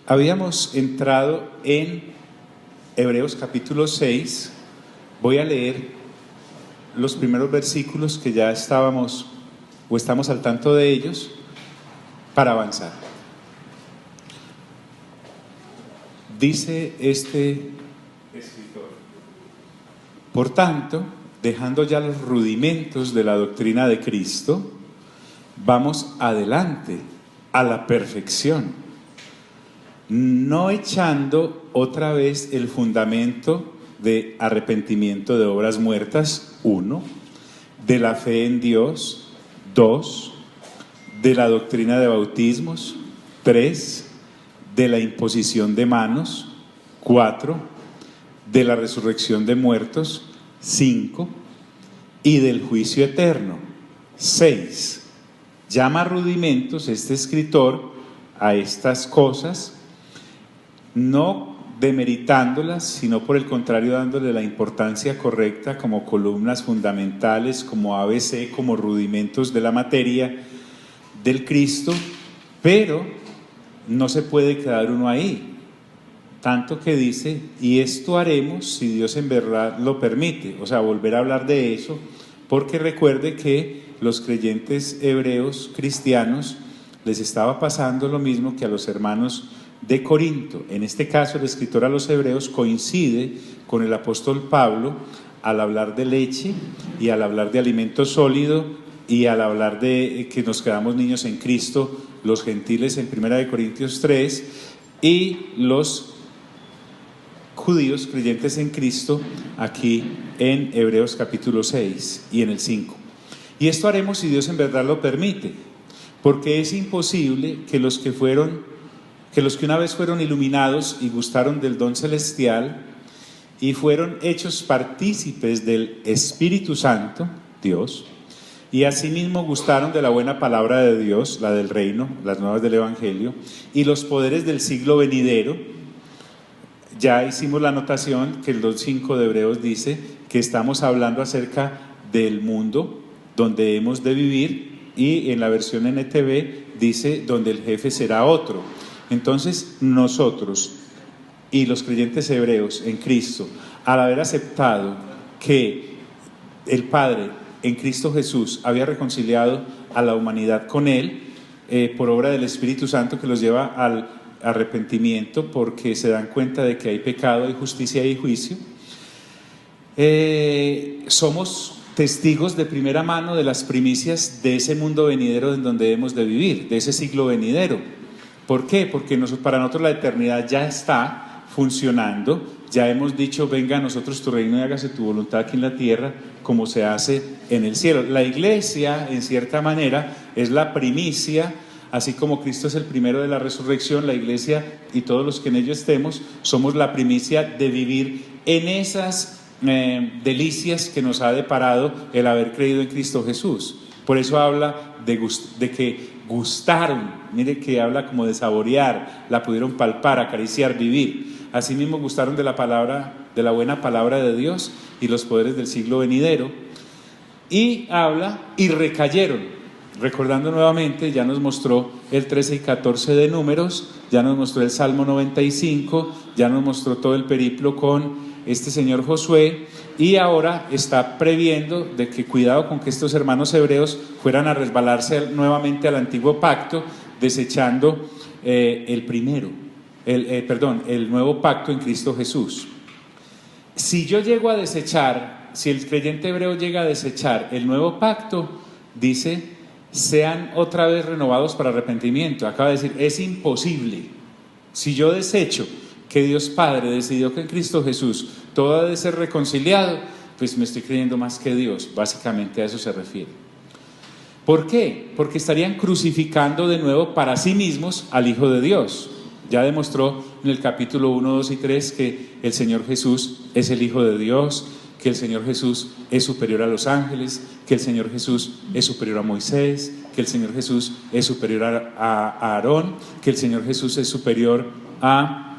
Habíamos entrado en Hebreos capítulo 6. Voy a leer los primeros versículos que ya estábamos o estamos al tanto de ellos para avanzar. Dice este escritor: por tanto, dejando ya los rudimentos de la doctrina de Cristo, vamos adelante a la perfección, no echando otra vez el fundamento de arrepentimiento de obras muertas, 1, de la fe en Dios, 2, de la doctrina de bautismos, 3, de la imposición de manos, 4, de la resurrección de muertos, 5, y del juicio eterno, 6. Llama rudimentos este escritor a estas cosas, no demeritándolas, sino por el contrario dándole la importancia correcta como columnas fundamentales, como ABC, como rudimentos de la materia del Cristo, pero no se puede quedar uno ahí, tanto que dice: y esto haremos si Dios en verdad lo permite. O sea, volver a hablar de eso, porque recuerde que los creyentes hebreos cristianos les estaba pasando lo mismo que a los hermanos de Corinto. En este caso, el escritor a los hebreos coincide con el apóstol Pablo al hablar de leche y al hablar de alimento sólido y al hablar de que nos quedamos niños en Cristo, los gentiles en 1 Corintios 3 y los judíos creyentes en Cristo aquí en Hebreos capítulo 6 y en el 5. Y esto haremos si Dios en verdad lo permite, porque es imposible que los que una vez fueron iluminados y gustaron del don celestial y fueron hechos partícipes del Espíritu Santo, Dios, y asimismo gustaron de la buena palabra de Dios, la del reino, las nuevas del Evangelio, y los poderes del siglo venidero. Ya hicimos la anotación que el 2.5 de Hebreos dice que estamos hablando acerca del mundo donde hemos de vivir, y en la versión NTV dice donde el jefe será otro. Entonces nosotros y los creyentes hebreos en Cristo, al haber aceptado que el Padre en Cristo Jesús había reconciliado a la humanidad con Él por obra del Espíritu Santo que los lleva al arrepentimiento, porque se dan cuenta de que hay pecado, hay justicia y juicio, somos testigos de primera mano de las primicias de ese mundo venidero en donde hemos de vivir, de ese siglo venidero. ¿Por qué? Porque para nosotros la eternidad ya está funcionando, ya hemos dicho: venga a nosotros tu reino y hágase tu voluntad aquí en la tierra como se hace en el cielo. La iglesia, en cierta manera, es la primicia, así como Cristo es el primero de la resurrección. La iglesia y todos los que en ello estemos somos la primicia de vivir en esas delicias que nos ha deparado el haber creído en Cristo Jesús. Por eso habla de que gustaron, mire que habla como de saborear, la pudieron palpar, acariciar, vivir. Asimismo gustaron de la palabra, de la buena palabra de Dios y los poderes del siglo venidero. Y habla: y recayeron. Recordando nuevamente, ya nos mostró el 13 y 14 de Números, ya nos mostró el Salmo 95, ya nos mostró todo el periplo con este señor Josué, y ahora está previendo de que cuidado con que estos hermanos hebreos fueran a resbalarse nuevamente al antiguo pacto, desechando el nuevo pacto en Cristo Jesús. Si yo llego a desechar, si el creyente hebreo llega a desechar el nuevo pacto, dice: sean otra vez renovados para arrepentimiento. Acaba de decir: es imposible. Si yo desecho que Dios Padre decidió que en Cristo Jesús todo ha de ser reconciliado, pues me estoy creyendo más que Dios. Básicamente a eso se refiere. ¿Por qué? Porque estarían crucificando de nuevo para sí mismos al Hijo de Dios. Ya demostró en el capítulo 1, 2 y 3 que el Señor Jesús es el Hijo de Dios, que el Señor Jesús es superior a los ángeles, que el Señor Jesús es superior a Moisés, que el Señor Jesús es superior a Aarón, que el Señor Jesús es superior a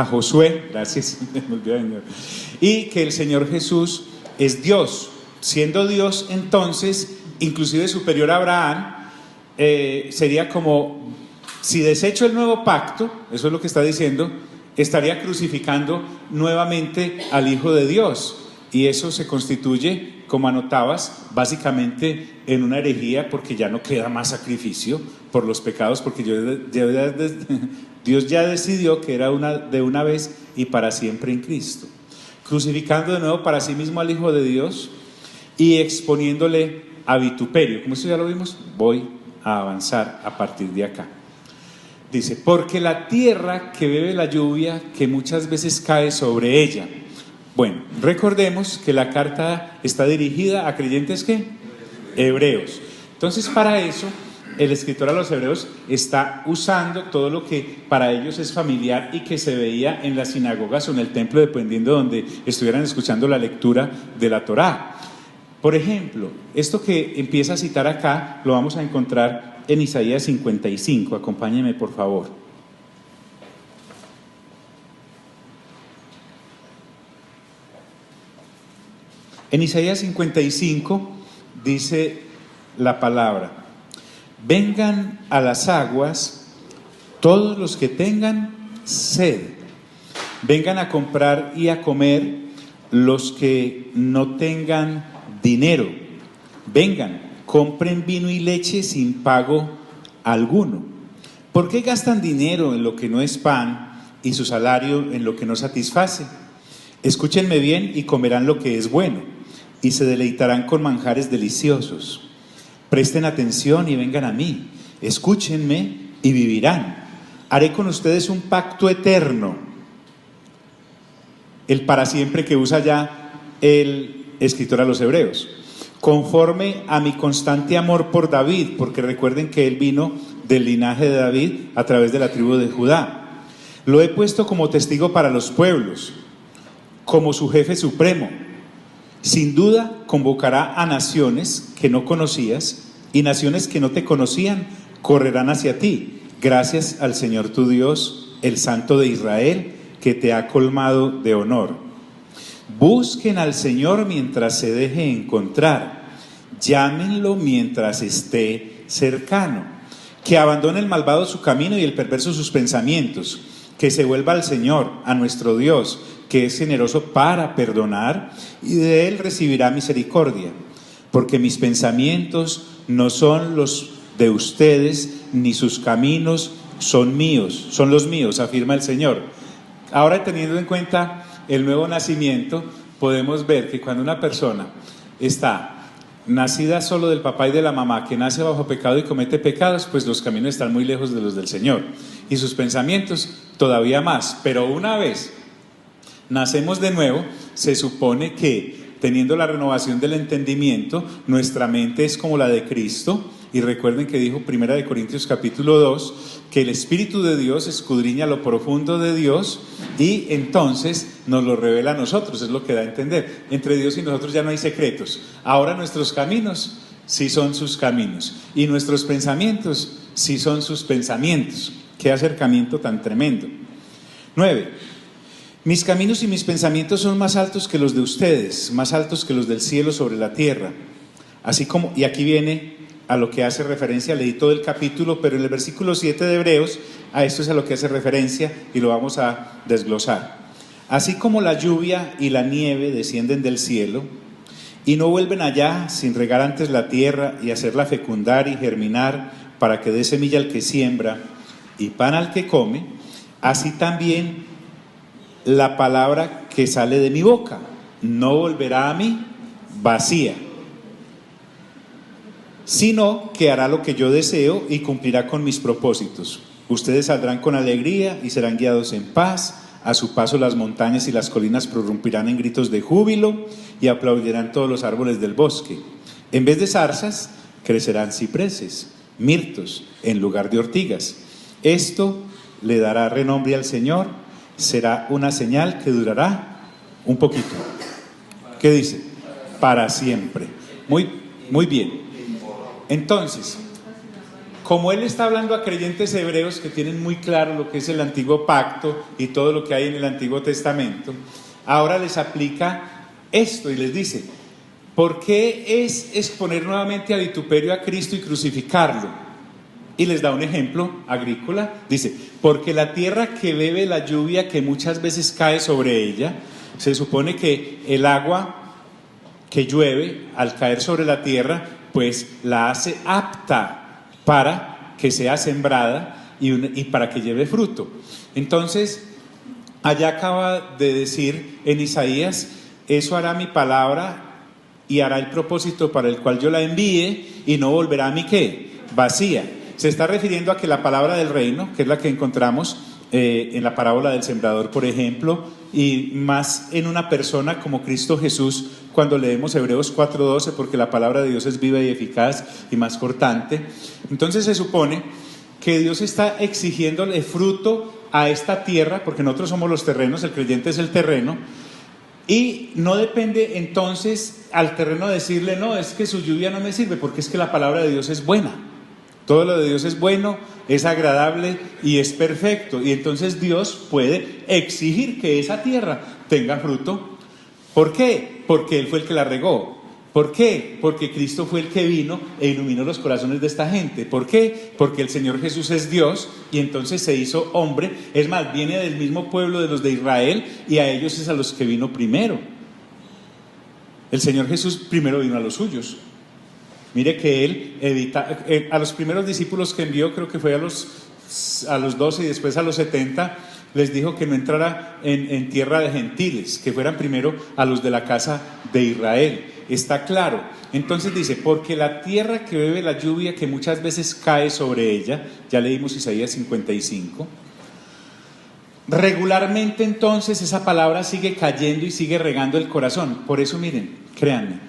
Josué, gracias, y que el Señor Jesús es Dios, siendo Dios entonces inclusive superior a Abraham, sería como, si desecho el nuevo pacto, eso es lo que está diciendo, estaría crucificando nuevamente al Hijo de Dios. Y eso se constituye, como anotabas, básicamente en una herejía, porque ya no queda más sacrificio por los pecados, porque Dios ya decidió que era de una vez y para siempre en Cristo. Crucificando de nuevo para sí mismo al Hijo de Dios y exponiéndole a vituperio. Como eso ya lo vimos, voy a avanzar a partir de acá. Dice, porque la tierra que bebe la lluvia que muchas veces cae sobre ella. Bueno, recordemos que la carta está dirigida a creyentes ¿qué? Hebreos. Entonces, para eso, el escritor a los hebreos está usando todo lo que para ellos es familiar y que se veía en las sinagogas o en el templo, dependiendo de donde estuvieran escuchando la lectura de la Torá. Por ejemplo, esto que empieza a citar acá, lo vamos a encontrar en Isaías 55. Acompáñenme, por favor. En Isaías 55 dice la palabra: vengan a las aguas todos los que tengan sed, vengan a comprar y a comer los que no tengan dinero, vengan, compren vino y leche sin pago alguno. ¿Por qué gastan dinero en lo que no es pan y su salario en lo que no satisface? Escúchenme bien y comerán lo que es bueno, y se deleitarán con manjares deliciosos. Presten atención y vengan a mí, escúchenme y vivirán. Haré con ustedes un pacto eterno. El para siempre que usa ya el escritor a los hebreos. Conforme a mi constante amor por David, porque recuerden que él vino del linaje de David a través de la tribu de Judá. Lo he puesto como testigo para los pueblos, como su jefe supremo. Sin duda convocará a naciones que no conocías, y naciones que no te conocían correrán hacia ti, gracias al Señor tu Dios, el Santo de Israel, que te ha colmado de honor. Busquen al Señor mientras se deje encontrar, llámenlo mientras esté cercano. Que abandone el malvado su camino y el perverso sus pensamientos, que se vuelva al Señor, a nuestro Dios, que es generoso para perdonar, y de Él recibirá misericordia. Porque mis pensamientos no son los de ustedes, ni sus caminos son míos, son los míos, afirma el Señor. Ahora, teniendo en cuenta el nuevo nacimiento, podemos ver que cuando una persona está nacida solo del papá y de la mamá, que nace bajo pecado y comete pecados, pues los caminos están muy lejos de los del Señor, y sus pensamientos todavía más. Pero una vez nacemos de nuevo, se supone que teniendo la renovación del entendimiento, nuestra mente es como la de Cristo. Y recuerden que dijo 1 Corintios capítulo 2 que el Espíritu de Dios escudriña lo profundo de Dios y entonces nos lo revela a nosotros. Es lo que da a entender. Entre Dios y nosotros ya no hay secretos. Ahora nuestros caminos sí son sus caminos y nuestros pensamientos sí son sus pensamientos. Qué acercamiento tan tremendo. 9. Mis caminos y mis pensamientos son más altos que los de ustedes, más altos que los del cielo sobre la tierra. Así como, y aquí viene a lo que hace referencia, leí todo el capítulo, pero en el versículo 7 de Hebreos, a esto es a lo que hace referencia y lo vamos a desglosar. Así como la lluvia y la nieve descienden del cielo y no vuelven allá sin regar antes la tierra y hacerla fecundar y germinar para que dé semilla al que siembra y pan al que come, así también la palabra que sale de mi boca no volverá a mí vacía, sino que hará lo que yo deseo y cumplirá con mis propósitos. Ustedes saldrán con alegría y serán guiados en paz. A su paso las montañas y las colinas prorrumpirán en gritos de júbilo y aplaudirán todos los árboles del bosque. En vez de zarzas crecerán cipreses, mirtos en lugar de ortigas. Esto le dará renombre al Señor. Será una señal que durará un poquito. ¿Qué dice? Para siempre. Muy bien. Entonces, como él está hablando a creyentes hebreos que tienen muy claro lo que es el antiguo pacto y todo lo que hay en el Antiguo Testamento, ahora les aplica esto y les dice: ¿por qué es exponer nuevamente a vituperio a Cristo y crucificarlo? y les da un ejemplo agrícola. Dice, porque la tierra que bebe la lluvia que muchas veces cae sobre ella, se supone que el agua que llueve al caer sobre la tierra, pues la hace apta para que sea sembrada y para que lleve fruto. Entonces, allá acaba de decir en Isaías, eso hará mi palabra y hará el propósito para el cual yo la envíe y no volverá a mí, ¿qué? Vacía. Se está refiriendo a que la palabra del reino, que es la que encontramos en la parábola del sembrador, por ejemplo, y más en una persona como Cristo Jesús, cuando leemos Hebreos 4:12, porque la palabra de Dios es viva y eficaz y más cortante. Entonces se supone que Dios está exigiéndole fruto a esta tierra, porque nosotros somos los terrenos, el creyente es el terreno, y no depende entonces al terreno decirle, no, es que su lluvia no me sirve, porque es que la palabra de Dios es buena. Todo lo de Dios es bueno, es agradable y es perfecto. Y entonces Dios puede exigir que esa tierra tenga fruto. ¿Por qué? Porque Él fue el que la regó. ¿Por qué? Porque Cristo fue el que vino e iluminó los corazones de esta gente. ¿Por qué? Porque el Señor Jesús es Dios y entonces se hizo hombre. Es más, viene del mismo pueblo de los de Israel y a ellos es a los que vino primero. El Señor Jesús primero vino a los suyos. Mire que Él a los primeros discípulos que envió, creo que fue a los 12 y después a los 70, les dijo que no entrara en tierra de gentiles, que fueran primero a los de la casa de Israel. Está claro. Entonces dice, porque la tierra que bebe la lluvia que muchas veces cae sobre ella, ya leímos Isaías 55, regularmente entonces esa palabra sigue cayendo y sigue regando el corazón. Por eso miren, créanme,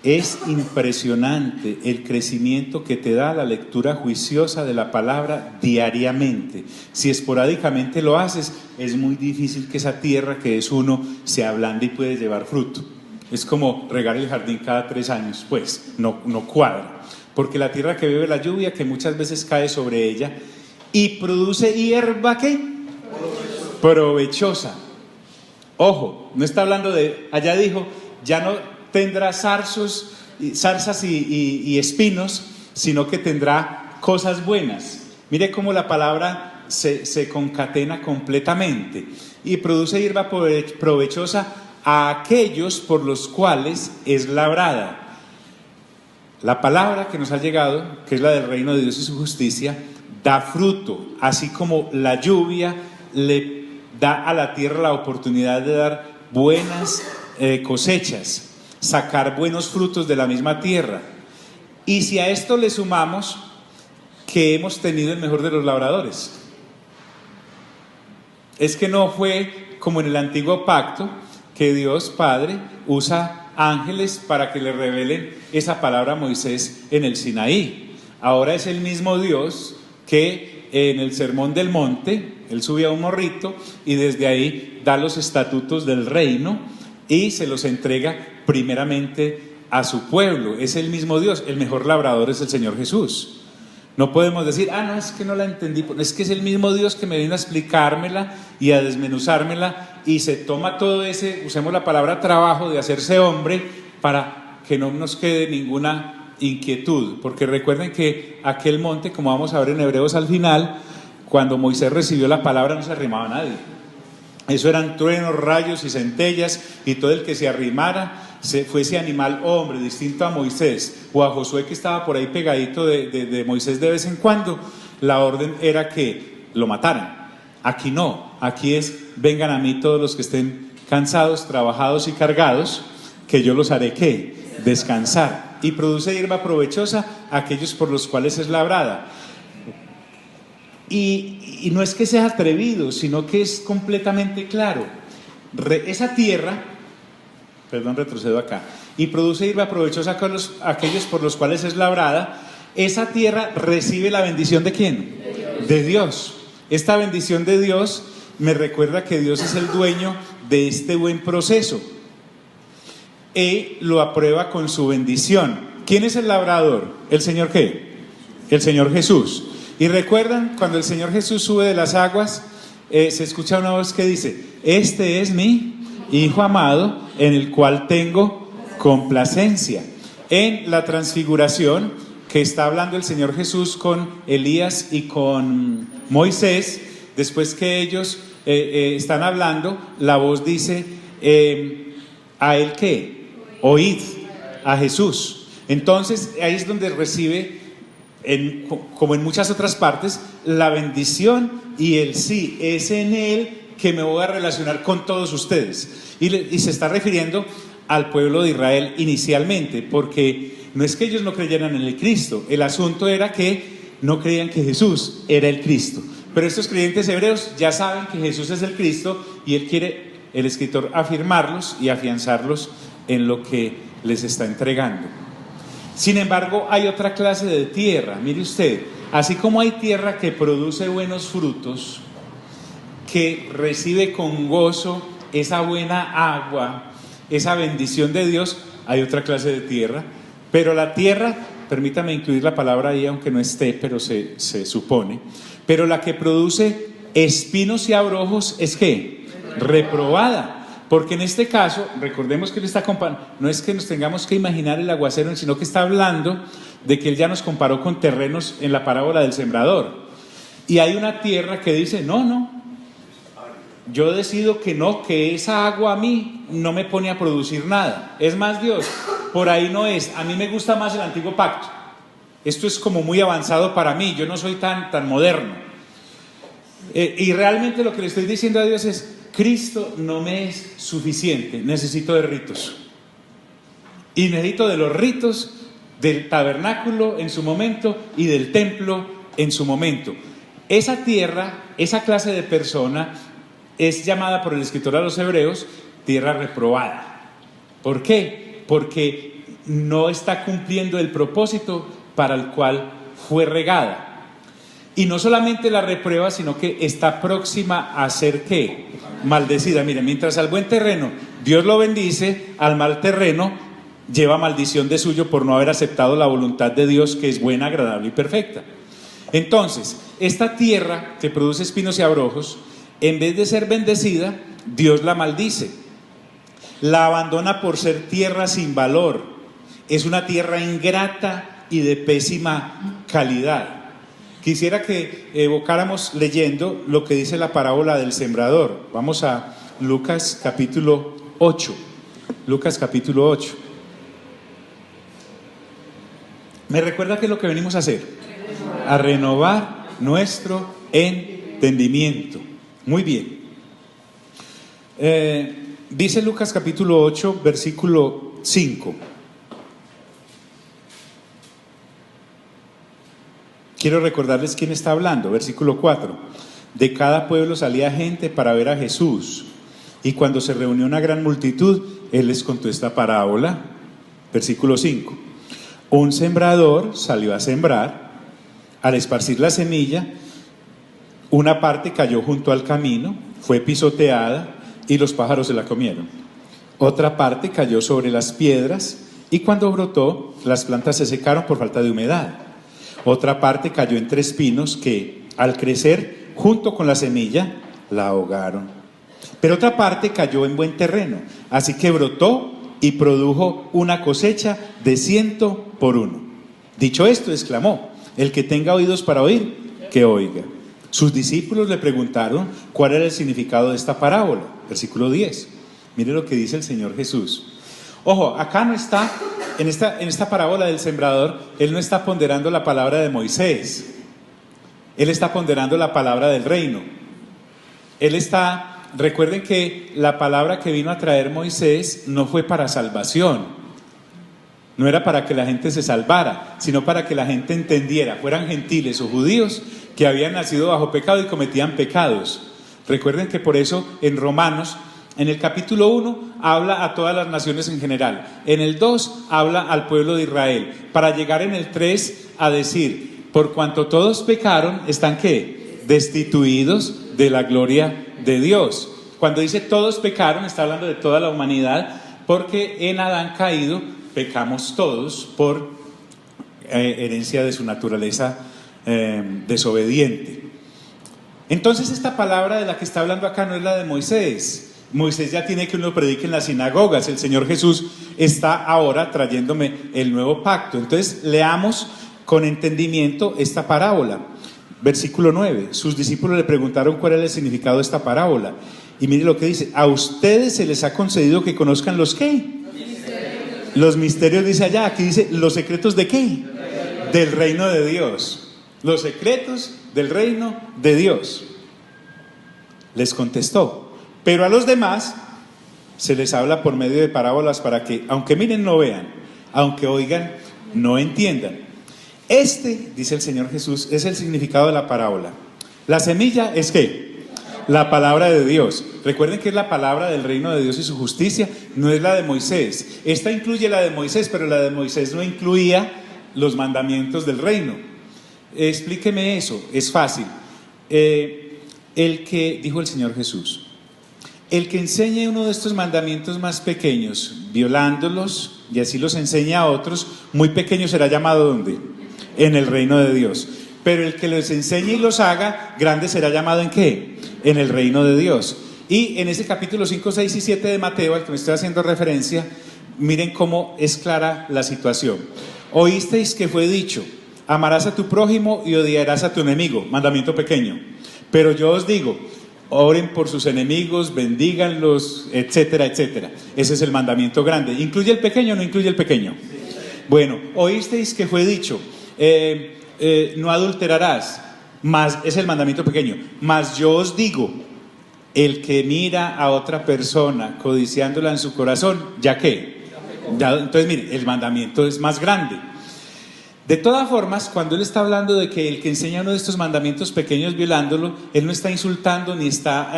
es impresionante el crecimiento que te da la lectura juiciosa de la palabra diariamente. Si esporádicamente lo haces, es muy difícil que esa tierra que es uno se ablande y puede llevar fruto. Es como regar el jardín cada 3 años, pues no cuadra. Porque la tierra que bebe la lluvia, que muchas veces cae sobre ella, y produce hierba, ¿qué? Provechosa. Ojo, no está hablando de, allá dijo, ya no tendrá zarzas y espinos, sino que tendrá cosas buenas. Mire cómo la palabra se concatena completamente. Y produce hierba provechosa a aquellos por los cuales es labrada. La palabra que nos ha llegado, que es la del reino de Dios y su justicia, da fruto, así como la lluvia le da a la tierra la oportunidad de dar buenas cosechas, sacar buenos frutos de la misma tierra. Y si a esto le sumamos que hemos tenido el mejor de los labradores, es que no fue como en el antiguo pacto, que Dios Padre usa ángeles para que le revelen esa palabra a Moisés en el Sinaí. Ahora es el mismo Dios que en el Sermón del Monte, Él sube a un morrito y desde ahí da los estatutos del reino y se los entrega primeramente a su pueblo. Es el mismo Dios, el mejor labrador es el Señor Jesús. No podemos decir, no, es que no la entendí, es que es el mismo Dios que me vino a explicármela y a desmenuzármela y se toma todo ese, usemos la palabra trabajo de hacerse hombre para que no nos quede ninguna inquietud, porque recuerden que aquel monte, como vamos a ver en Hebreos al final, cuando Moisés recibió la palabra no se arrimaba a nadie. Eso eran truenos, rayos y centellas, y todo el que se arrimara, fuese animal o hombre, distinto a Moisés o a Josué que estaba por ahí pegadito de Moisés de vez en cuando, la orden era que lo mataran. Aquí no, aquí es, vengan a mí todos los que estén cansados, trabajados y cargados, que yo los haré, ¿qué? Descansar. Y produce hierba provechosa a aquellos por los cuales es labrada. Y no es que sea atrevido, sino que es completamente claro. Esa tierra, retrocedo acá, y produce hierba provechosa a aquellos por los cuales es labrada. Esa tierra recibe la bendición ¿de quién? De Dios. Esta bendición de Dios me recuerda que Dios es el dueño de este buen proceso y lo aprueba con su bendición. ¿Quién es el labrador? ¿El Señor qué? El Señor Jesús. Y recuerdan, cuando el Señor Jesús sube de las aguas, se escucha una voz que dice, este es mi Hijo amado, en el cual tengo complacencia. En la transfiguración, que está hablando el Señor Jesús con Elías y con Moisés. Después que ellos están hablando, la voz dice, ¿a él qué? Oíd, a Jesús. Entonces ahí es donde recibe, como en muchas otras partes, la bendición y el sí. Es en él que me voy a relacionar con todos ustedes. Y se está refiriendo al pueblo de Israel inicialmente, porque no es que ellos no creyeran en el Cristo, el asunto era que no creían que Jesús era el Cristo. Pero estos creyentes hebreos ya saben que Jesús es el Cristo, y él quiere, el escritor, afirmarlos y afianzarlos en lo que les está entregando. Sin embargo, hay otra clase de tierra. Mire usted, así como hay tierra que produce buenos frutos, que recibe con gozo esa buena agua, esa bendición de Dios, hay otra clase de tierra. Pero la tierra, permítame incluir la palabra ahí aunque no esté, pero se supone, pero la que produce espinos y abrojos es ¿qué? Reprobada. Porque en este caso, recordemos que él está comparando, no es que nos tengamos que imaginar el aguacero, sino que está hablando de que él ya nos comparó con terrenos en la parábola del sembrador. Y hay una tierra que dice, no, yo decido que no, que esa agua a mí no me pone a producir nada. Es más, Dios, por ahí no es. A mí me gusta más el antiguo pacto. Esto es como muy avanzado para mí, yo no soy tan moderno. Y realmente lo que le estoy diciendo a Dios es, Cristo no me es suficiente, necesito de ritos. Y necesito de los ritos del tabernáculo en su momento y del templo en su momento. Esa tierra, esa clase de persona es llamada por el escritor a los hebreos tierra reprobada. ¿Por qué? Porque no está cumpliendo el propósito para el cual fue regada. Y no solamente la reprueba, sino que está próxima a ser ¿qué? Maldecida. Mire, mientras al buen terreno Dios lo bendice, al mal terreno lleva maldición de suyo por no haber aceptado la voluntad de Dios, que es buena, agradable y perfecta. Entonces, esta tierra que produce espinos y abrojos, en vez de ser bendecida, Dios la maldice. La abandona por ser tierra sin valor. Es una tierra ingrata y de pésima calidad. Quisiera que evocáramos leyendo lo que dice la parábola del sembrador. Vamos a Lucas capítulo 8. Lucas capítulo 8. ¿Me recuerda qué es lo que venimos a hacer? A renovar nuestro entendimiento. Muy bien. Dice Lucas capítulo 8, versículo 5. Quiero recordarles quién está hablando. Versículo 4. De cada pueblo salía gente para ver a Jesús, y cuando se reunió una gran multitud, él les contó esta parábola. Versículo 5. Un sembrador salió a sembrar. Al esparcir la semilla, una parte cayó junto al camino, fue pisoteada y los pájaros se la comieron. Otra parte cayó sobre las piedras, y cuando brotó, las plantas se secaron por falta de humedad. Otra parte cayó entre espinos que, al crecer junto con la semilla, la ahogaron. Pero otra parte cayó en buen terreno, así que brotó y produjo una cosecha de 100 por 1. Dicho esto, exclamó: el que tenga oídos para oír, que oiga. Sus discípulos le preguntaron cuál era el significado de esta parábola. Versículo 10. Mire lo que dice el Señor Jesús. Ojo, acá no está, en esta parábola del sembrador, él no está ponderando la palabra de Moisés. Él está ponderando la palabra del reino. Recuerden que la palabra que vino a traer Moisés no fue para salvación. No era para que la gente se salvara, sino para que la gente entendiera, fueran gentiles o judíos, que habían nacido bajo pecado y cometían pecados. Recuerden que por eso en Romanos, en el capítulo 1 habla a todas las naciones en general, en el 2 habla al pueblo de Israel, para llegar en el 3 a decir: por cuanto todos pecaron, ¿están qué? Destituidos de la gloria de Dios. Cuando dice todos pecaron, está hablando de toda la humanidad, porque en Adán caído pecamos todos por herencia de su naturaleza desobediente. Entonces esta palabra de la que está hablando acá no es la de Moisés. Moisés ya tiene que uno predique en las sinagogas. El Señor Jesús está ahora trayéndome el nuevo pacto. Entonces leamos con entendimiento esta parábola. Versículo 9, sus discípulos le preguntaron cuál era el significado de esta parábola. Y mire lo que dice: a ustedes se les ha concedido que conozcan los ¿qué? Los misterios, dice allá. Aquí dice los secretos de ¿qué? Del reino de Dios. Los secretos del reino de Dios. Les contestó. Pero a los demás se les habla por medio de parábolas para que, aunque miren, no vean, aunque oigan, no entiendan. Este, dice el Señor Jesús, es el significado de la parábola. La semilla es ¿qué? La palabra de Dios. Recuerden que es la palabra del reino de Dios y su justicia, no es la de Moisés. Esta incluye la de Moisés, pero la de Moisés no incluía los mandamientos del reino. Explíqueme eso, es fácil. Dijo el Señor Jesús, el que enseñe uno de estos mandamientos más pequeños, violándolos, y así los enseña a otros, muy pequeño será llamado ¿dónde? En el reino de Dios. Pero el que los enseñe y los haga, grande será llamado ¿en qué? En el reino de Dios. Y en ese capítulo 5, 6 y 7 de Mateo, al que me estoy haciendo referencia, miren cómo es clara la situación. Oísteis que fue dicho: amarás a tu prójimo y odiarás a tu enemigo. Mandamiento pequeño. Pero yo os digo: oren por sus enemigos, bendíganlos, etcétera, etcétera. Ese es el mandamiento grande. ¿Incluye el pequeño o no incluye el pequeño? Bueno, oísteis que fue dicho: no adulterarás. Más es el mandamiento pequeño. Mas yo os digo: el que mira a otra persona codiciándola en su corazón, ¿ya qué? Entonces mire, el mandamiento es más grande. De todas formas, cuando él está hablando de que el que enseña uno de estos mandamientos pequeños violándolo, él no está insultando ni está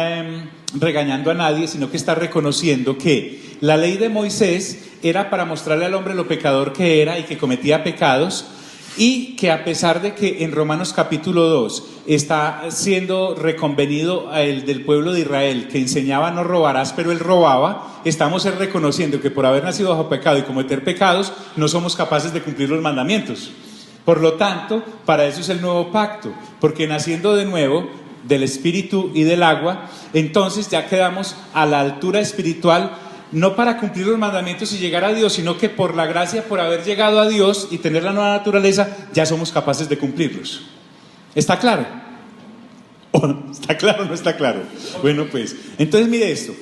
regañando a nadie, sino que está reconociendo que la ley de Moisés era para mostrarle al hombre lo pecador que era y que cometía pecados, y que a pesar de que en Romanos capítulo 2 está siendo reconvenido a el del pueblo de Israel que enseñaba no robarás, pero él robaba, estamos reconociendo que por haber nacido bajo pecado y cometer pecados no somos capaces de cumplir los mandamientos. Por lo tanto, para eso es el nuevo pacto, porque naciendo de nuevo del espíritu y del agua, entonces ya quedamos a la altura espiritual, no para cumplir los mandamientos y llegar a Dios, sino que por la gracia, por haber llegado a Dios y tener la nueva naturaleza, ya somos capaces de cumplirlos. ¿Está claro? ¿Está claro o no está claro? Bueno, pues, entonces mire esto.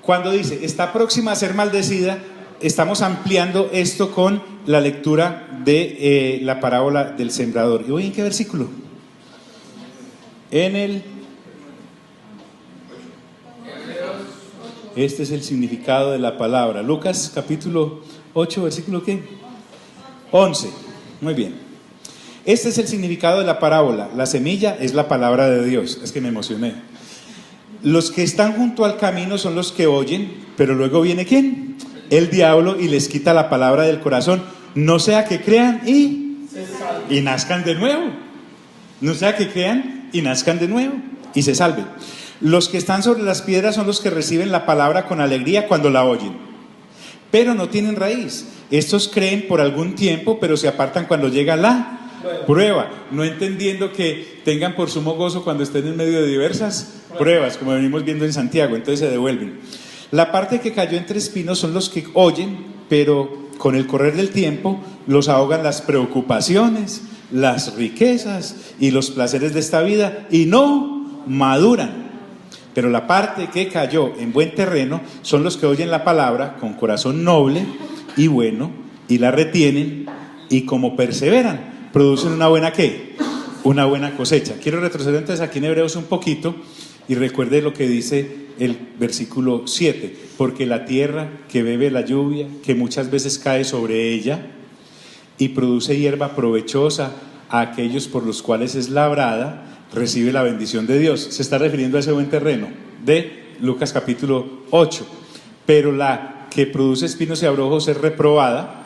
Cuando dice, está próxima a ser maldecida, estamos ampliando esto con la lectura de la parábola del sembrador. ¿Y hoy en qué versículo? Este es el significado de la palabra. Lucas capítulo 8, versículo ¿qué? 11. Muy bien. Este es el significado de la parábola. La semilla es la palabra de Dios. Es que me emocioné. Los que están junto al camino son los que oyen, pero luego viene ¿quién? El diablo, y les quita la palabra del corazón, no sea que crean y nazcan de nuevo. No sea que crean y nazcan de nuevo y se salven. Los que están sobre las piedras son los que reciben la palabra con alegría cuando la oyen, pero no tienen raíz. Estos creen por algún tiempo, pero se apartan cuando llega la prueba, no entendiendo que tengan por sumo gozo cuando estén en medio de diversas pruebas, como venimos viendo en Santiago. Entonces se devuelven. La parte que cayó entre espinos son los que oyen, pero con el correr del tiempo los ahogan las preocupaciones, las riquezas y los placeres de esta vida, y no maduran. Pero la parte que cayó en buen terreno son los que oyen la palabra con corazón noble y bueno, y la retienen, y como perseveran, producen una buena ¿qué? Una buena cosecha. Quiero retroceder entonces aquí en Hebreos un poquito y recuerde lo que dice el versículo 7: porque la tierra que bebe la lluvia, que muchas veces cae sobre ella y produce hierba provechosa a aquellos por los cuales es labrada, recibe la bendición de Dios. Se está refiriendo a ese buen terreno de Lucas capítulo 8. Pero la que produce espinos y abrojos es reprobada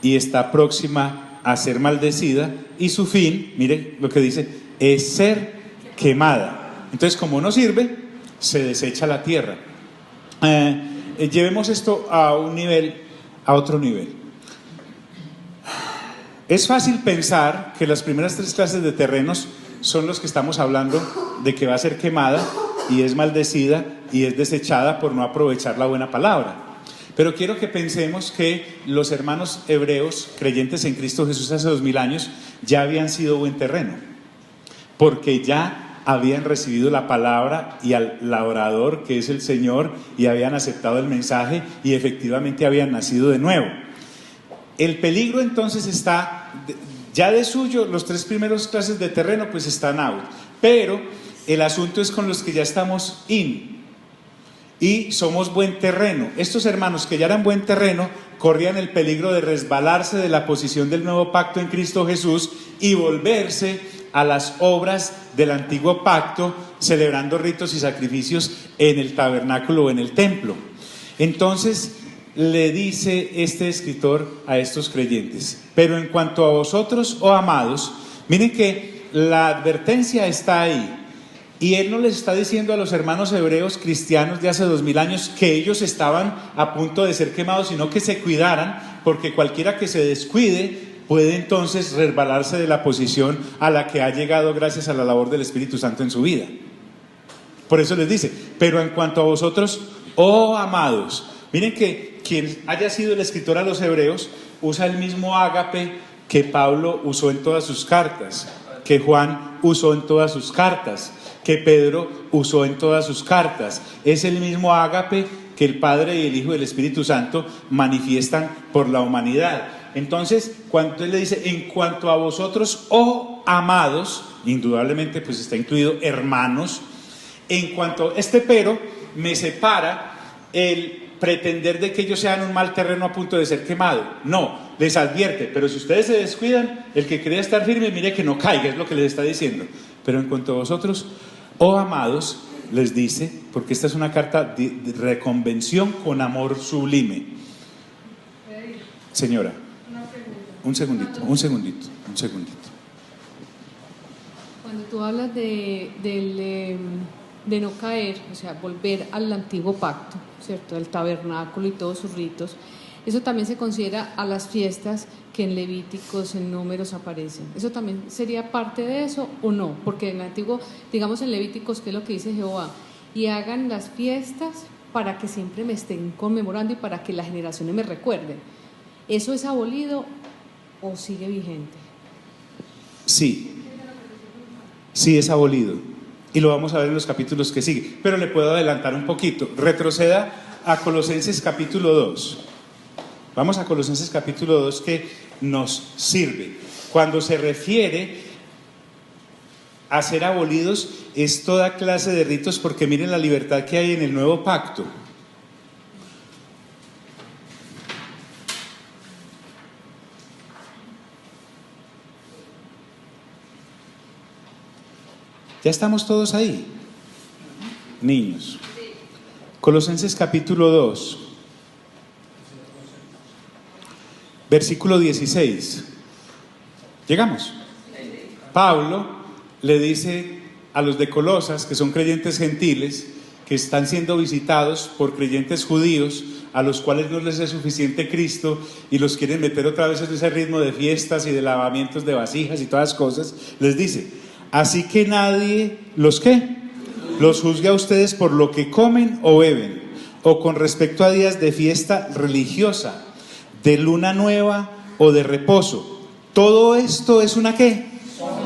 y está próxima a ser maldecida, y su fin, mire lo que dice, es ser quemada. Entonces, como no sirve, se desecha la tierra. Llevemos esto a otro nivel. Es fácil pensar que las primeras tres clases de terrenos son los que estamos hablando de que va a ser quemada y es maldecida y es desechada por no aprovechar la buena palabra. Pero quiero que pensemos que los hermanos hebreos, creyentes en Cristo Jesús hace 2000 años, ya habían sido buen terreno, porque ya habían recibido la palabra y al orador, que es el Señor, y habían aceptado el mensaje y efectivamente habían nacido de nuevo. El peligro entonces está, ya de suyo, los 3 primeros clases de terreno pues están out, pero el asunto es con los que ya estamos in. Y somos buen terreno. Estos hermanos que ya eran buen terreno corrían el peligro de resbalarse de la posición del nuevo pacto en Cristo Jesús y volverse a las obras del antiguo pacto, celebrando ritos y sacrificios en el tabernáculo o en el templo. Entonces le dice este escritor a estos creyentes: pero en cuanto a vosotros, oh amados, miren que la advertencia está ahí. Y él no les está diciendo a los hermanos hebreos cristianos de hace 2000 años que ellos estaban a punto de ser quemados, sino que se cuidaran, porque cualquiera que se descuide puede entonces resbalarse de la posición a la que ha llegado gracias a la labor del Espíritu Santo en su vida. Por eso les dice: pero en cuanto a vosotros, oh amados. Miren que quien haya sido el escritor a los hebreos usa el mismo ágape que Pablo usó en todas sus cartas, que Juan usó en todas sus cartas, que Pedro usó en todas sus cartas. Es el mismo ágape que el Padre y el Hijo y el Espíritu Santo manifiestan por la humanidad. Entonces, cuando él le dice en cuanto a vosotros, oh amados, indudablemente pues está incluido hermanos. En cuanto a este pero, me separa el pretender de que ellos sean un mal terreno a punto de ser quemado. No, les advierte: pero si ustedes se descuidan, el que crea estar firme, mire que no caiga, es lo que les está diciendo. Pero en cuanto a vosotros, oh amados, les dice, porque esta es una carta de reconvención con amor sublime. Señora, un segundito. Cuando tú hablas de no caer, o sea, volver al antiguo pacto, ¿cierto? El tabernáculo y todos sus ritos, eso también se considera a las fiestas que en Levíticos, en Números aparecen. ¿Eso también sería parte de eso o no? Porque en el antiguo, digamos en Levíticos, ¿qué es lo que dice Jehová? Y hagan las fiestas para que siempre me estén conmemorando y para que las generaciones me recuerden. ¿Eso es abolido o sigue vigente? Sí, es abolido. Y lo vamos a ver en los capítulos que siguen. Pero le puedo adelantar un poquito. Retroceda a Colosenses capítulo 2. Vamos a Colosenses capítulo 2, que nos sirve. Cuando se refiere a ser abolidos, es toda clase de ritos, porque miren la libertad que hay en el nuevo pacto. ¿Ya estamos todos ahí? Niños. Colosenses capítulo 2. Versículo 16. ¿Llegamos? Pablo le dice a los de Colosas, que son creyentes gentiles, que están siendo visitados por creyentes judíos, a los cuales no les es suficiente Cristo y los quieren meter otra vez en ese ritmo de fiestas y de lavamientos de vasijas y todas las cosas. Les dice: así que nadie los juzgue a ustedes por lo que comen o beben, o con respecto a días de fiesta religiosa, de luna nueva o de reposo. Todo esto es una ¿qué?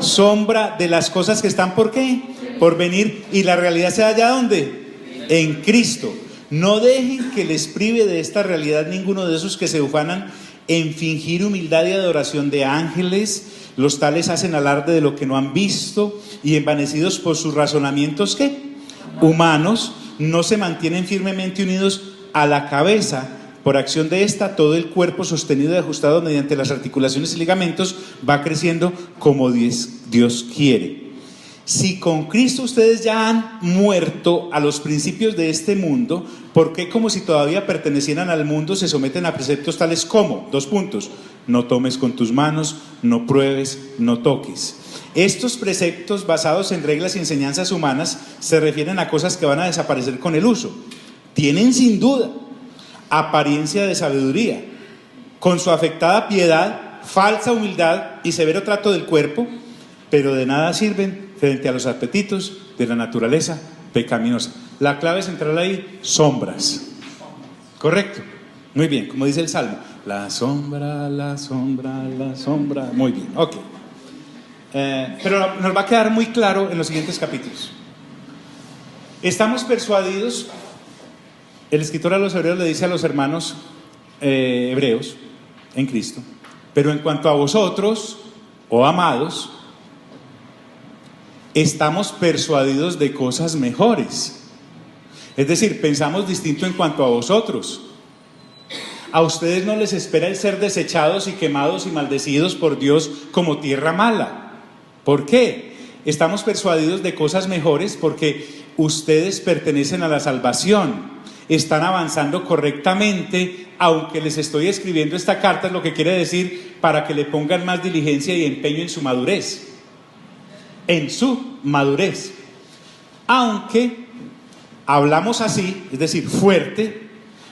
Sombra de las cosas que están ¿por qué? Por venir, y la realidad se halla ¿dónde? En Cristo. No dejen que les prive de esta realidad ninguno de esos que se ufanan en fingir humildad y adoración de ángeles. Los tales hacen alarde de lo que no han visto, y envanecidos por sus razonamientos ¿qué? Humanos, no se mantienen firmemente unidos a la cabeza. Por acción de esta, todo el cuerpo, sostenido y ajustado mediante las articulaciones y ligamentos, va creciendo como Dios quiere. Si con Cristo ustedes ya han muerto a los principios de este mundo, ¿por qué, como si todavía pertenecieran al mundo, se someten a preceptos tales como? 2 puntos. No tomes con tus manos, no pruebes, no toques. Estos preceptos, basados en reglas y enseñanzas humanas, se refieren a cosas que van a desaparecer con el uso. Tienen sin duda apariencia de sabiduría, con su afectada piedad, falsa humildad y severo trato del cuerpo, pero de nada sirven frente a los apetitos de la naturaleza pecaminosa. La clave central ahí: sombras. ¿Correcto? Muy bien, como dice el Salmo, la sombra, la sombra, la sombra. Muy bien, ok. Pero nos va a quedar muy claro en los siguientes capítulos. Estamos persuadidos, el escritor a los hebreos le dice a los hermanos hebreos en Cristo, pero en cuanto a vosotros, oh amados, estamos persuadidos de cosas mejores. Es decir, pensamos distinto en cuanto a vosotros. A ustedes no les espera el ser desechados y quemados y maldecidos por Dios como tierra mala. ¿Por qué? Estamos persuadidos de cosas mejores porque ustedes pertenecen a la salvación, están avanzando correctamente, aunque les estoy escribiendo esta carta, es lo que quiere decir, para que le pongan más diligencia y empeño en su madurez. En su madurez. Aunque hablamos así, es decir, fuerte,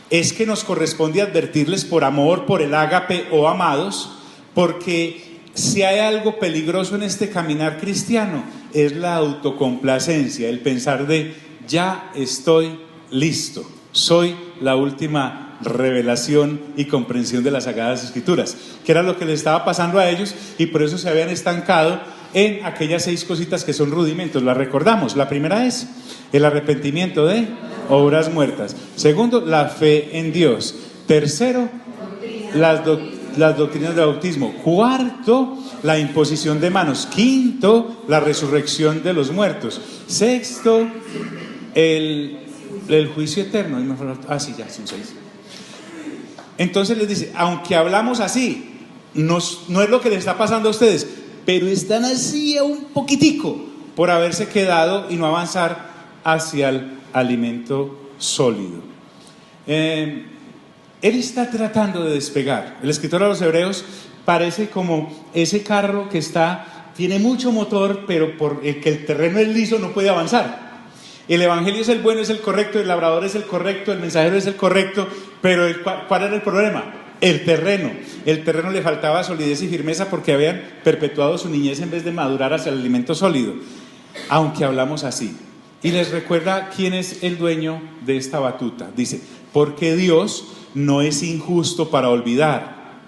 es que nos corresponde advertirles por amor, por el ágape, oh amados, porque si hay algo peligroso en este caminar cristiano, es la autocomplacencia, el pensar de ya estoy listo, soy la última revelación y comprensión de las Sagradas Escrituras, que era lo que les estaba pasando a ellos, y por eso se habían estancado en aquellas 6 cositas que son rudimentos. Las recordamos. La primera es el arrepentimiento de obras muertas. Segundo, la fe en Dios. Tercero, las doctrinas del bautismo. Cuarto, la imposición de manos. Quinto, la resurrección de los muertos. Sexto, el juicio eterno. Sí, ya son 6. Entonces les dice, aunque hablamos así, no es lo que les está pasando a ustedes, pero están así a un poquitico por haberse quedado y no avanzar hacia el alimento sólido. Él está tratando de despegar. El escritor a los hebreos parece como ese carro que tiene mucho motor, pero por el que el terreno es liso no puede avanzar. El evangelio es el bueno, es el correcto, el labrador es el correcto, el mensajero es el correcto, pero ¿cuál era el problema? El terreno le faltaba solidez y firmeza porque habían perpetuado su niñez en vez de madurar hacia el alimento sólido. Aunque hablamos así. Y les recuerda quién es el dueño de esta batuta. Dice, porque Dios no es injusto para olvidar.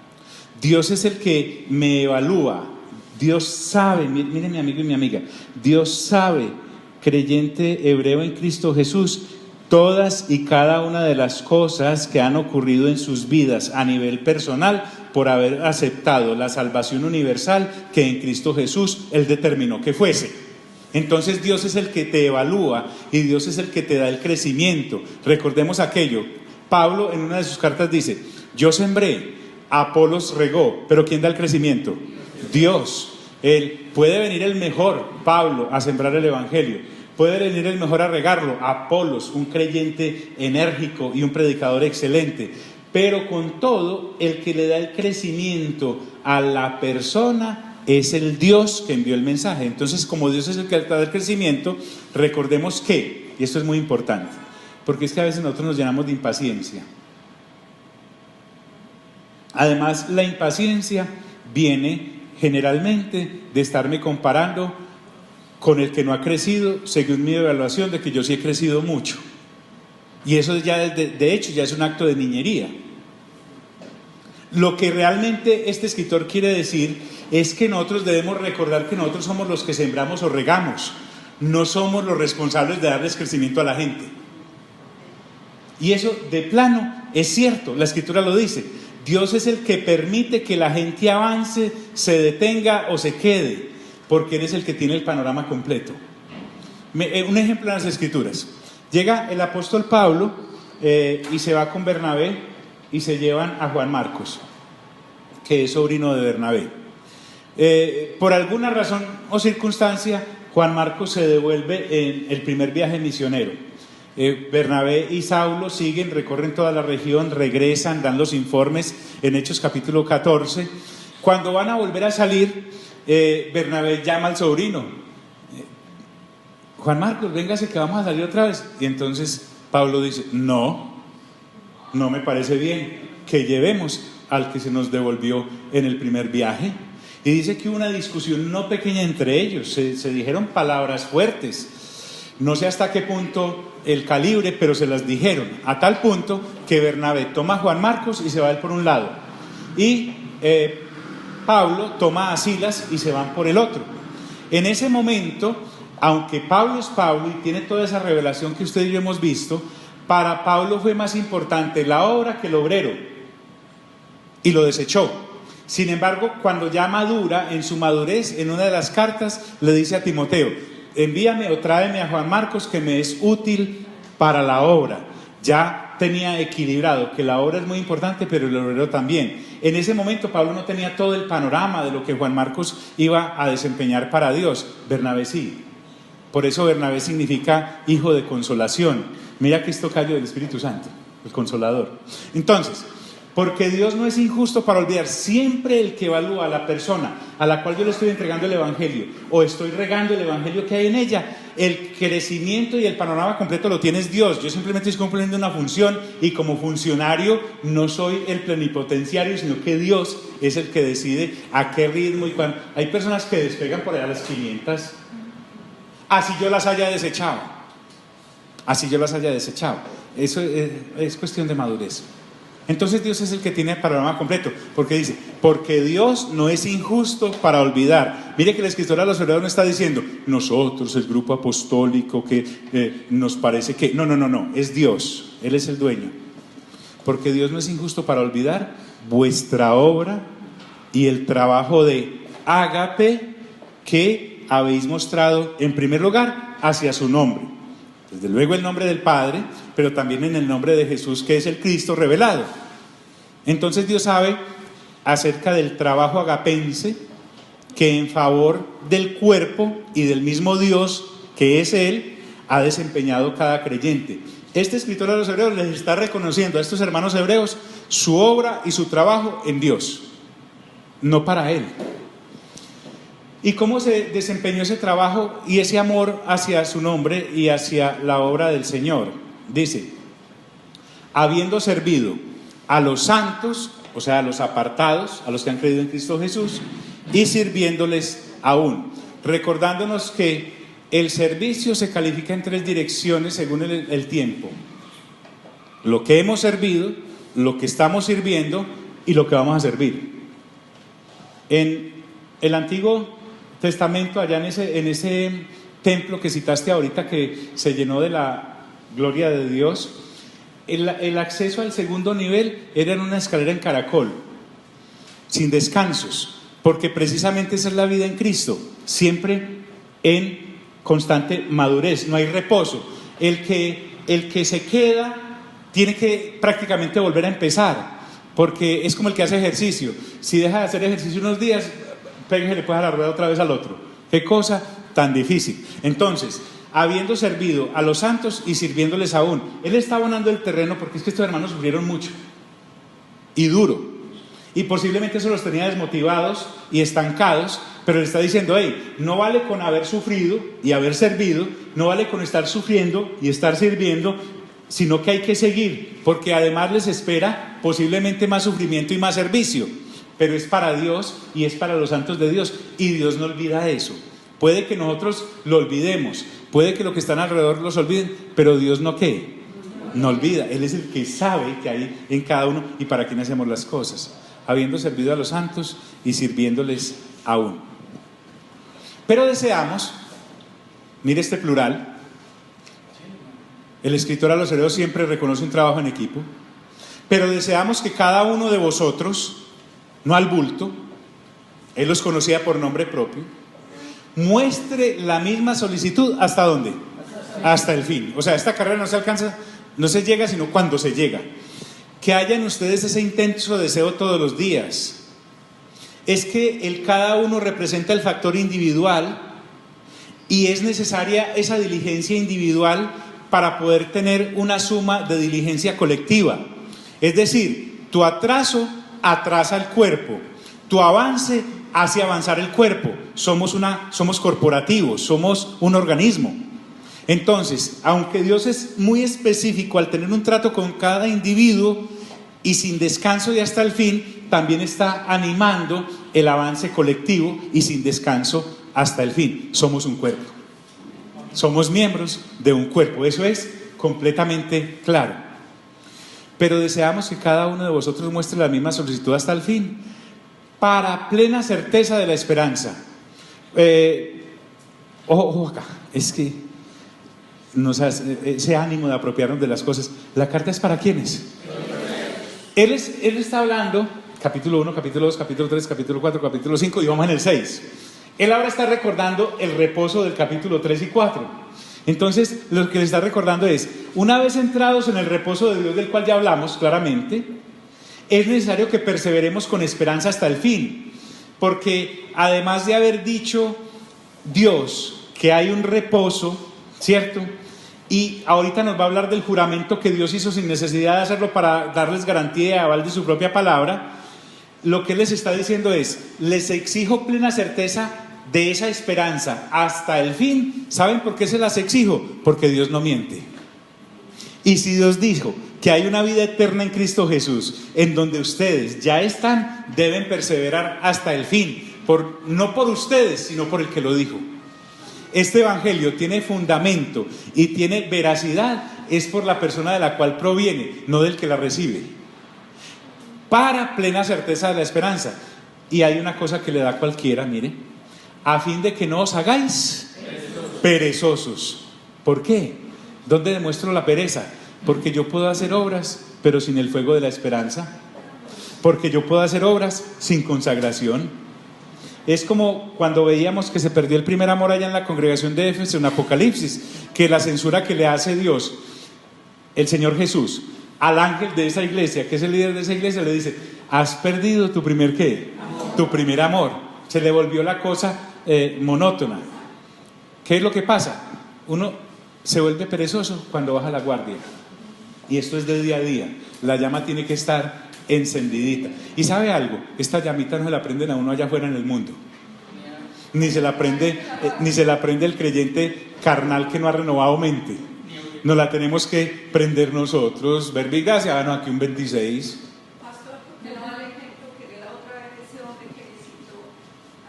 Dios es el que me evalúa. Dios sabe, miren mi amigo y mi amiga, Dios sabe, creyente hebreo en Cristo Jesús, todas y cada una de las cosas que han ocurrido en sus vidas a nivel personal por haber aceptado la salvación universal que en Cristo Jesús Él determinó que fuese. Entonces Dios es el que te evalúa y Dios es el que te da el crecimiento. Recordemos aquello. Pablo en una de sus cartas dice, yo sembré, Apolos regó, pero ¿quién da el crecimiento? Dios. Puede venir el mejor, Pablo, a sembrar el evangelio. Puede venir el mejor a regarlo, Apolos, un creyente enérgico y un predicador excelente. Pero con todo, el que le da el crecimiento a la persona es el Dios que envió el mensaje. Entonces, como Dios es el que da el crecimiento, recordemos que, y esto es muy importante, porque es que a veces nosotros nos llenamos de impaciencia. Además, la impaciencia viene generalmente de estarme comparando con el que no ha crecido, según mi evaluación de que yo sí he crecido mucho. Y eso ya de hecho ya es un acto de niñería. Lo que realmente este escritor quiere decir es que nosotros debemos recordar que nosotros somos los que sembramos o regamos, no somos los responsables de darles crecimiento a la gente. Y eso de plano es cierto, la escritura lo dice. Dios es el que permite que la gente avance, se detenga o se quede, porque Él es el que tiene el panorama completo. Un ejemplo en las escrituras. Llega el apóstol Pablo y se va con Bernabé y se llevan a Juan Marcos, que es sobrino de Bernabé. Por alguna razón o circunstancia, Juan Marcos se devuelve en el primer viaje misionero. Bernabé y Saulo siguen, recorren toda la región, regresan, dan los informes en Hechos capítulo 14. Cuando van a volver a salir, Bernabé llama al sobrino, Juan Marcos, véngase que vamos a salir otra vez. Y entonces Pablo dice, no me parece bien que llevemos al que se nos devolvió en el primer viaje. Y dice que hubo una discusión no pequeña entre ellos, se dijeron palabras fuertes. No sé hasta qué punto el calibre, pero se las dijeron, a tal punto que Bernabé toma a Juan Marcos y se va él por un lado, y Pablo toma a Silas y se van por el otro. En ese momento, aunque Pablo es Pablo y tiene toda esa revelación que usted y yo hemos visto, para Pablo fue más importante la obra que el obrero, y lo desechó. Sin embargo, cuando ya madura, en su madurez, en una de las cartas, le dice a Timoteo: envíame o tráeme a Juan Marcos, que me es útil para la obra. Ya tenía equilibrado que la obra es muy importante, pero el obrero también. En ese momento Pablo no tenía todo el panorama de lo que Juan Marcos iba a desempeñar para Dios. Bernabé sí. Por eso Bernabé significa hijo de consolación. Mira que esto cayó del Espíritu Santo, el consolador. Entonces, porque Dios no es injusto para olvidar. Siempre el que evalúa a la persona a la cual yo le estoy entregando el Evangelio, o estoy regando el Evangelio que hay en ella, el crecimiento y el panorama completo lo tiene Dios. Yo simplemente estoy cumpliendo una función, y como funcionario no soy el plenipotenciario, sino que Dios es el que decide a qué ritmo y cuándo. Hay personas que despegan por allá a las 500, así yo las haya desechado. Eso es cuestión de madurez. Entonces Dios es el que tiene el panorama completo, porque dice, porque Dios no es injusto para olvidar. Mire que el escritor a los Hebreos no está diciendo, nosotros, el grupo apostólico, que nos parece que... No, es Dios, Él es el dueño. Porque Dios no es injusto para olvidar vuestra obra y el trabajo de ágape que habéis mostrado en primer lugar hacia su nombre. Desde luego el nombre del Padre, pero también en el nombre de Jesús, que es el Cristo revelado. Entonces Dios sabe acerca del trabajo agapense que en favor del cuerpo y del mismo Dios, que es Él, ha desempeñado cada creyente. Este escritor a los hebreos les está reconociendo a estos hermanos hebreos su obra y su trabajo en Dios, no para Él. ¿Y cómo se desempeñó ese trabajo y ese amor hacia su nombre y hacia la obra del Señor? Dice, habiendo servido a los santos, o sea, a los apartados, a los que han creído en Cristo Jesús, y sirviéndoles aún. Recordándonos que el servicio se califica en 3 direcciones según el tiempo: lo que hemos servido, lo que estamos sirviendo y lo que vamos a servir. En el Antiguo Testamento, allá en ese templo que citaste ahorita, que se llenó de la gloria de Dios, el acceso al segundo nivel era en una escalera en caracol, sin descansos, porque precisamente esa es la vida en Cristo, siempre en constante madurez, no hay reposo. El que se queda tiene que prácticamente volver a empezar, porque es como el que hace ejercicio. Si deja de hacer ejercicio unos días, pégale pues a la rueda otra vez al otro. Qué cosa tan difícil. Entonces, habiendo servido a los santos y sirviéndoles aún, Él está abonando el terreno, porque es que estos hermanos sufrieron mucho y duro, y posiblemente eso los tenía desmotivados y estancados, pero le está diciendo, hey, no vale con haber sufrido y haber servido, no vale con estar sufriendo y estar sirviendo, sino que hay que seguir, porque además les espera posiblemente más sufrimiento y más servicio, pero es para Dios y es para los santos de Dios, y Dios no olvida eso. Puede que nosotros lo olvidemos, puede que los que están alrededor los olviden, pero Dios no ¿qué? No olvida. Él es el que sabe que hay en cada uno y para quién hacemos las cosas, habiendo servido a los santos y sirviéndoles aún. Pero deseamos, mire este plural, el escritor a los Hebreos siempre reconoce un trabajo en equipo, pero deseamos que cada uno de vosotros, no al bulto, Él los conocía por nombre propio, muestre la misma solicitud. ¿Hasta dónde? Hasta el fin. O sea, esta carrera no se alcanza, no se llega sino cuando se llega. Que haya en ustedes ese intenso deseo todos los días. Es que el cada uno representa el factor individual y es necesaria esa diligencia individual para poder tener una suma de diligencia colectiva. Es decir, tu atraso atrasa el cuerpo, tu avance hace avanzar el cuerpo. Somos corporativos, somos un organismo. Entonces, aunque Dios es muy específico al tener un trato con cada individuo y sin descanso y hasta el fin, también está animando el avance colectivo y sin descanso hasta el fin. Somos un cuerpo. somos miembros de un cuerpo, eso es completamente claro. Pero deseamos que cada uno de vosotros muestre la misma solicitud hasta el fin, para plena certeza de la esperanza. Ojo acá, es que nos hace ese ánimo de apropiarnos de las cosas. ¿La carta es para quiénes? Él está hablando, capítulo 1, capítulo 2, capítulo 3, capítulo 4, capítulo 5 y vamos en el 6. Él ahora está recordando el reposo del capítulo 3 y 4. Entonces, lo que le está recordando es, una vez entrados en el reposo de Dios, del cual ya hablamos claramente, es necesario que perseveremos con esperanza hasta el fin. Porque además de haber dicho Dios que hay un reposo, ¿cierto? Y ahorita nos va a hablar del juramento que Dios hizo sin necesidad de hacerlo para darles garantía y aval de su propia palabra. Lo que les está diciendo es, les exijo plena certeza de esa esperanza hasta el fin. ¿Saben por qué se las exijo? Porque Dios no miente. Y si Dios dijo que hay una vida eterna en Cristo Jesús, en donde ustedes ya están, deben perseverar hasta el fin, no por ustedes, sino por el que lo dijo. Este evangelio tiene fundamento y tiene veracidad, es por la persona de la cual proviene, no del que la recibe. Para plena certeza de la esperanza. Y hay una cosa que le da a cualquiera, mire, a fin de que no os hagáis perezosos. ¿Por qué? ¿Dónde demuestro la pereza? Porque yo puedo hacer obras, pero sin el fuego de la esperanza. Porque yo puedo hacer obras sin consagración. Es como cuando veíamos que se perdió el primer amor allá en la congregación de Éfeso, en Apocalipsis, que la censura que le hace Dios, el Señor Jesús, al ángel de esa iglesia, que es el líder de esa iglesia, le dice, has perdido tu primer ¿qué? Tu primer amor. Se le volvió la cosa monótona. ¿Qué es lo que pasa? Uno se vuelve perezoso cuando baja la guardia. Y esto es de día a día. La llama tiene que estar encendidita. ¿Y sabe algo? Esta llamita no se la prenden a uno allá afuera en el mundo. Ni se la prende el creyente carnal que no ha renovado mente. Nos la tenemos que prender nosotros. Verbigas, ya no, aquí un 26. Pastor, ¿por qué no da el ejemplo que de la otra vez de ese hombre que visitó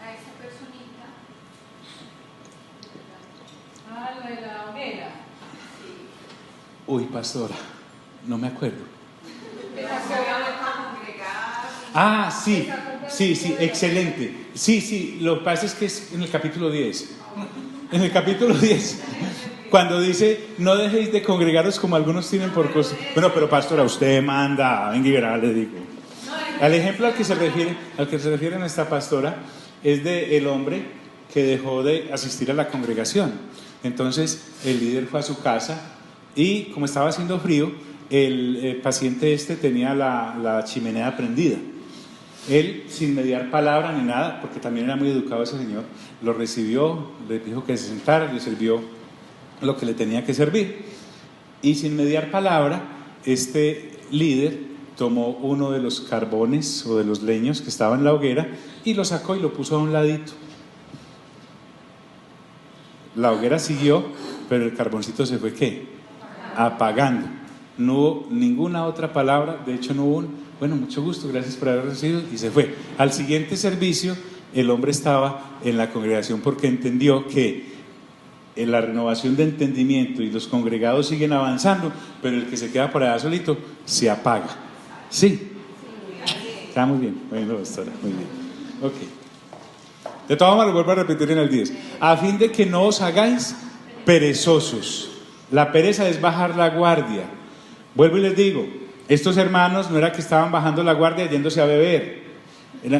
a esa personita? Lo de la hoguera. Uy, pastora, no me acuerdo. Sí, excelente. Sí, lo que pasa es que es en el capítulo 10. En el capítulo 10, cuando dice, no dejéis de congregaros como algunos tienen por cosas. Bueno, pero pastora, usted manda, venga, le digo. Al ejemplo al que se refiere nuestra pastora, es de el hombre que dejó de asistir a la congregación. Entonces, el líder fue a su casa y como estaba haciendo frío, el paciente tenía la chimenea prendida. Él, sin mediar palabra ni nada, porque también era muy educado ese señor, lo recibió, le dijo que se sentara, le sirvió lo que le tenía que servir. Y sin mediar palabra, este líder tomó uno de los carbones o de los leños que estaba en la hoguera y lo sacó y lo puso a un ladito. La hoguera siguió, pero el carboncito se fue ¿qué? Apagando. No hubo ninguna otra palabra, de hecho no hubo bueno, mucho gusto, gracias por haber recibido, y se fue. Al siguiente servicio, el hombre estaba en la congregación porque entendió que en la renovación de entendimiento y los congregados siguen avanzando, pero el que se queda por allá solito se apaga. Sí, está muy bien. Bueno, pastora, muy bien. Ok. De todas maneras, lo vuelvo a repetir en el 10. A fin de que no os hagáis perezosos. La pereza es bajar la guardia. Vuelvo y les digo, estos hermanos no era que estaban bajando la guardia yéndose a beber,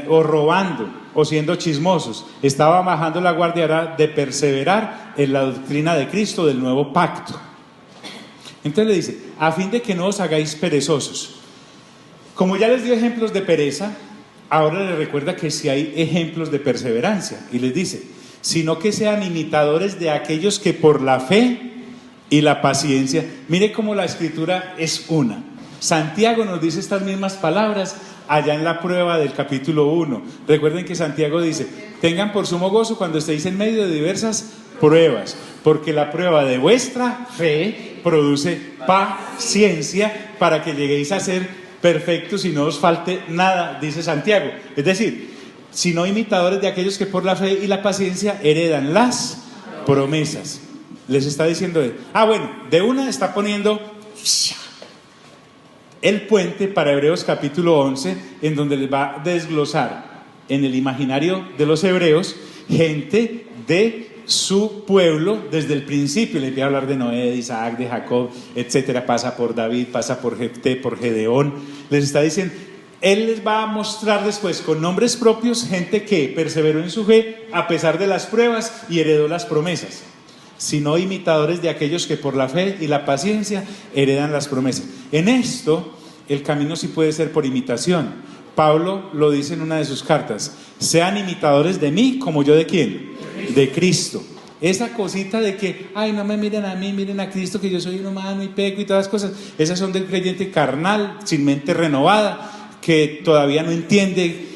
o robando, o siendo chismosos. Estaban bajando la guardia era de perseverar en la doctrina de Cristo del nuevo pacto. Entonces le dice, a fin de que no os hagáis perezosos. Como ya les dio ejemplos de pereza, ahora les recuerda que si hay ejemplos de perseverancia. Y les dice, sino que sean imitadores de aquellos que por la fe y la paciencia, mire cómo la escritura es una. Santiago nos dice estas mismas palabras allá en la prueba del capítulo 1. Recuerden que Santiago dice, tengan por sumo gozo cuando estéis en medio de diversas pruebas, porque la prueba de vuestra fe produce paciencia para que lleguéis a ser perfectos y no os falte nada, dice Santiago. Es decir, sino imitadores de aquellos que por la fe y la paciencia heredan las promesas. les está diciendo, bueno, de una está poniendo el puente para Hebreos capítulo 11, en donde les va a desglosar en el imaginario de los hebreos gente de su pueblo desde el principio. Le voy a hablar de Noé, de Isaac, de Jacob, etcétera. Pasa por David, pasa por Jefté, por Gedeón. Les está diciendo, él les va a mostrar después con nombres propios gente que perseveró en su fe a pesar de las pruebas y heredó las promesas, sino imitadores de aquellos que por la fe y la paciencia heredan las promesas. En esto el camino sí puede ser por imitación. Pablo lo dice en una de sus cartas: sean imitadores de mí como yo de ¿quién? De Cristo. Esa cosita de que, no me miren a mí, miren a Cristo, que yo soy un humano y peco y todas las cosas, esas son del creyente carnal, sin mente renovada, que todavía no entiende,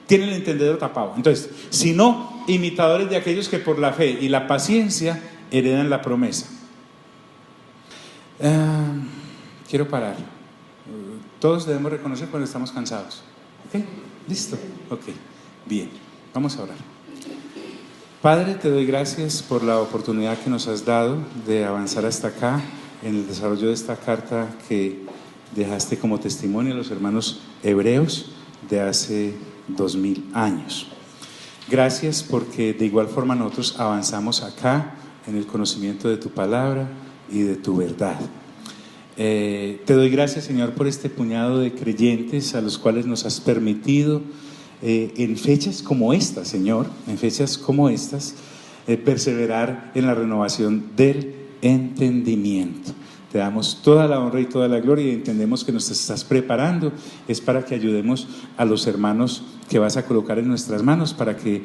tiene el entendedor tapado. Entonces, sino imitadores de aquellos que por la fe y la paciencia heredan la promesa. Quiero parar. Todos debemos reconocer cuando estamos cansados. ¿Ok? ¿Listo? Ok. Bien. Vamos a orar. Padre, te doy gracias por la oportunidad que nos has dado de avanzar hasta acá en el desarrollo de esta carta que dejaste como testimonio a los hermanos hebreos de hace 2000 años. Gracias porque de igual forma nosotros avanzamos acá en el conocimiento de tu palabra y de tu verdad. Te doy gracias, Señor, por este puñado de creyentes a los cuales nos has permitido en fechas como esta, Señor, en fechas como estas, perseverar en la renovación del entendimiento. Te damos toda la honra y toda la gloria y entendemos que nos estás preparando, es para que ayudemos a los hermanos que vas a colocar en nuestras manos, para que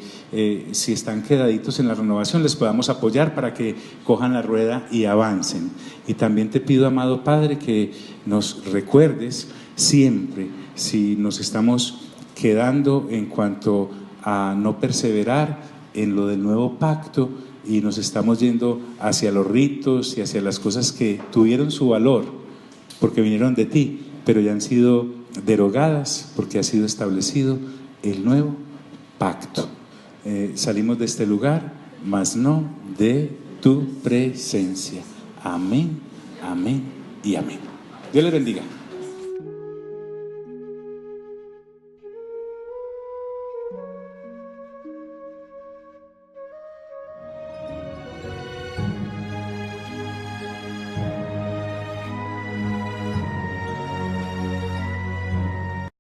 si están quedaditos en la renovación les podamos apoyar para que cojan la rueda y avancen. Y también te pido, amado Padre, que nos recuerdes siempre si nos estamos quedando en cuanto a no perseverar en lo del nuevo pacto y nos estamos yendo hacia los ritos y hacia las cosas que tuvieron su valor porque vinieron de ti, pero ya han sido derogadas porque ha sido establecido el nuevo pacto. Salimos de este lugar, mas no de tu presencia. Amén, amén y amén. Dios les bendiga.